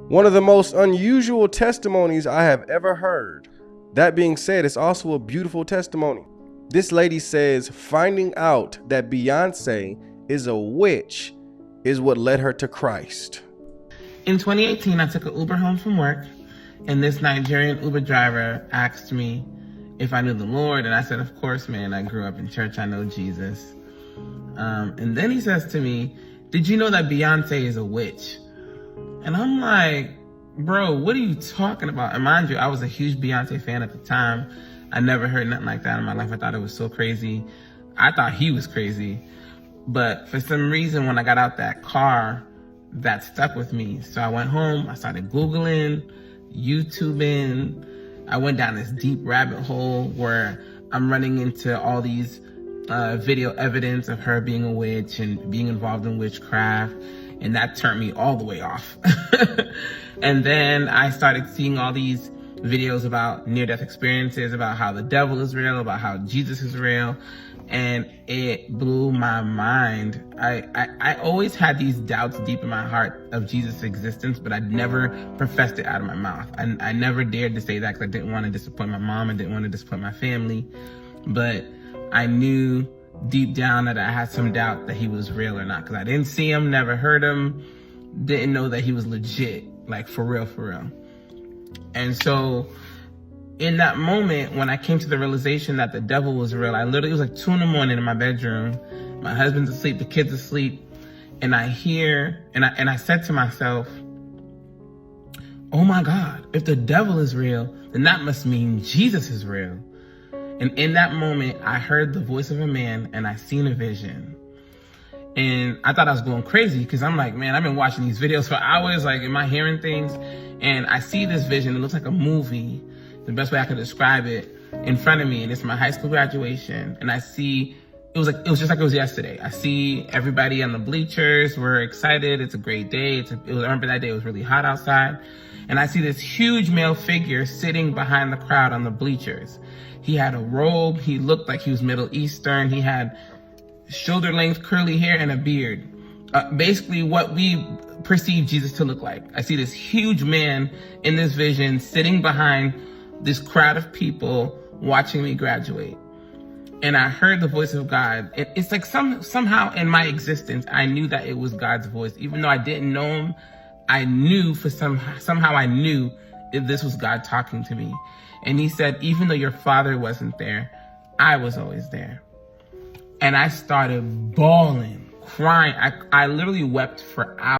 One of the most unusual testimonies I have ever heard. That being said, it's also a beautiful testimony. This lady says finding out that Beyonce is a witch is what led her to Christ. In 2018, I took an Uber home from work, and this Nigerian Uber driver asked me if I knew the Lord, and I said, of course, man, I grew up in church, I know Jesus. And then he says to me, did you know that Beyonce is a witch? And I'm like, bro, what are you talking about? And mind you, I was a huge Beyonce fan at the time. I never heard nothing like that in my life. I thought it was so crazy. I thought he was crazy. But for some reason, when I got out that car, that stuck with me. So I went home, I started Googling, YouTubing. I went down this deep rabbit hole where I'm running into all these video evidence of her being a witch and being involved in witchcraft. And that turned me all the way off. And then I started seeing all these videos about near-death experiences, about how the devil is real, about how Jesus is real. And it blew my mind. I always had these doubts deep in my heart of Jesus' existence, but I never professed it out of my mouth. I never dared to say that because I didn't want to disappoint my mom and didn't want to disappoint my family. But I knew deep down that I had some doubt that he was real or not, because I didn't see him, never heard him, didn't know that he was legit, like for real, for real. And so in that moment, when I came to the realization that the devil was real, it was like 2 a.m. in my bedroom. My husband's asleep, the kids asleep. And I said to myself, oh my God, if the devil is real, then that must mean Jesus is real. And in that moment, I heard the voice of a man and I seen a vision. And I thought I was going crazy because I'm like, man, I've been watching these videos for hours. Like, am I hearing things? And I see this vision. It looks like a movie. The best way I could describe it, in front of me. And it's my high school graduation. And I see, it was just like it was yesterday. I see everybody on the bleachers. We're excited. It's a great day. I remember that day it was really hot outside. And I see this huge male figure sitting behind the crowd on the bleachers. He had a robe. He looked like he was Middle Eastern. He had shoulder-length curly hair and a beard. Basically what we perceive Jesus to look like. I see this huge man in this vision sitting behind this crowd of people watching me graduate. And I heard the voice of God. It's like somehow in my existence, I knew that it was God's voice. Even though I didn't know him, I knew somehow I knew if this was God talking to me. And he said, even though your father wasn't there, I was always there. And I started bawling, crying. I literally wept for hours.